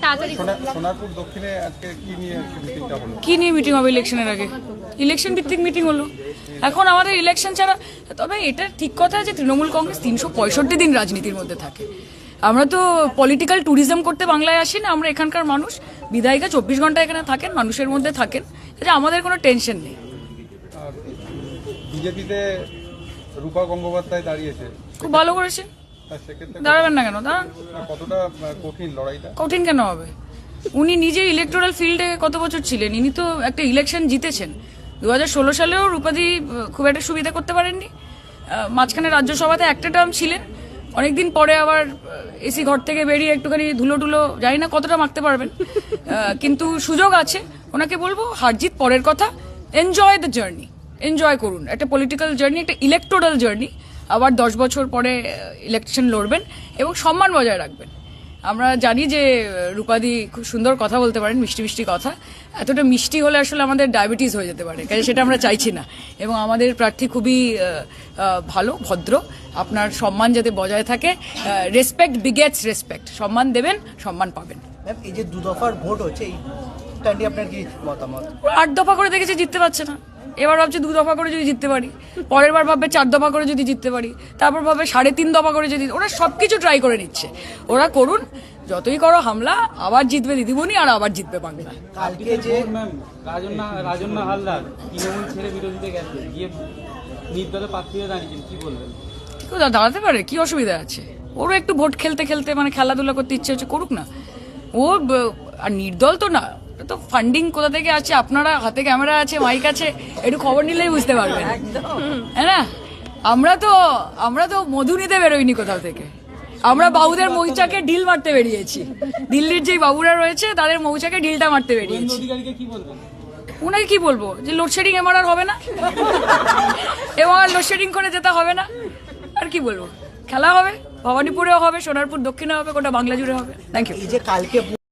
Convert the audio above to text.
তাড়াতাড়ি সোনারপুর দক্ষিণে আজকে কি নিয়ে মিটিংটা হলো? কি নিয়ে মিটিং হবে? ইলেকশনের আগে ইলেকশন ভিত্তিক মিটিং হলো। এখন আমাদের ইলেকশন ছাড়া, তবে এটা ঠিক কথা যে তৃণমূল কংগ্রেস 365 দিন রাজনীতির মধ্যে থাকে। আমরা তো পলিটিক্যাল ট্যুরিজম করতে বাংলায় আসি না, আমরা এখানকার মানুষ। বিধায়িকা 24 ঘন্টা এখানে থাকেন, মানুষের মধ্যে থাকেন, যে আমাদের কোনো টেনশন নেই। বিজেপিতে রূপা গঙ্গোপাধ্যায় দাঁড়িয়েছে, খুব ভালো করেছে, সেক্ষেত্রে দাঁড়াবেন না কেন? দাঁড়ান। কতটা কঠিন লড়াইটা? কঠিন কেন হবে? উনি নিজে ইলেকটোরাল ফিল্ডে কত বছর ছিলেন, ইনি তো একটা ইলেকশন জিতেছেন। 2016 সালেও রূপাদি খুব একটা সুবিধা করতে পারেননি। মাঝখানে রাজ্যসভাতে একটা টার্ম ছিলেন, অনেকদিন পরে আবার এসি ঘর থেকে বেরিয়ে একটুখানি ধুলো টুলো, জানি না কতটা মাখতে পারবেন, কিন্তু সুযোগ আছে। ওনাকে বলবো হারজিত পরের কথা, এনজয় দ্য জার্নি, এনজয় করুন। একটা পলিটিক্যাল জার্নি, একটা ইলেকটোরাল জার্নি। আবার 10 বছর পরে ইলেকশন লড়বেন এবং সম্মান বজায় রাখবেন। আমরা জানি যে রূপাদি খুব সুন্দর কথা বলতে পারেন, মিষ্টি মিষ্টি কথা। এতটা মিষ্টি হলে আসলে আমাদের ডায়াবেটিস হয়ে যেতে পারে, কাজে সেটা আমরা চাইছি না। এবং আমাদের প্রার্থী খুবই ভালো, ভদ্র। আপনার সম্মান যাতে বজায় থাকে, রেসপেক্ট বিগেটস রেসপেক্ট। সম্মান দেবেন, সম্মান পাবেন। এই যে 2 দফার ভোট হচ্ছে, এইটা নিয়ে আপনার কি মতামত? 8 দফা করে দেখেছে, জিততে পারছে না। এবার ভাবছে 2 দফা করে যদি জিততে পারি, পরের বার ভাববে 4 দফা করে যদি জিততে পারি, তারপর ভাববে 3.5 দফা করে যদি। ওরা সবকিছু ট্রাই করে নিচ্ছে, ওরা করুন, যতই করো হামলা, আবার জিতবে দিদিমণি আর আবার জিতবে বাংলা। কালকে যে রাজন্না হালদার তৃণমূল ছেড়ে বিরোধীতে গেছে, গিয়ে নির্দলে প্রার্থীরা দাঁড়িয়েছেন, কি বলবেন? দাঁড়াতে পারে, কি অসুবিধা আছে? ওরও একটু ভোট খেলতে খেলতে, মানে খেলাধুলা করতে ইচ্ছে হচ্ছে, করুক না। ও আর নির্দল তো না, তো ফান্ডিং কোথা থেকে আছে? আপনারা হাতে ক্যামেরা আছে, মাইক আছে, একটু খবর নিলেই বুঝতে পারবেন, হ্যাঁ না? আমরা তো মধু নিতে বেরোইনি কোথাও থেকে। আমরা বাবুদের মৌচাকে ডিল মারতে বেরিয়েছি। দিল্লির যেই বাবুরা রয়েছে তাদের মৌচাকে ডিলটা মারতে বেরিয়েছি। উনাকে কি বলবো? যে লোডশেডিং এবার আর হবে না, এবং আর লোডশেডিং করে যেতে হবে না। আর কি বলবো? খেলা হবে, ভবানীপুরেও হবে, সোনারপুর দক্ষিণে হবে, গোটা বাংলা জুড়ে হবে। Thank you. এই যে কালকে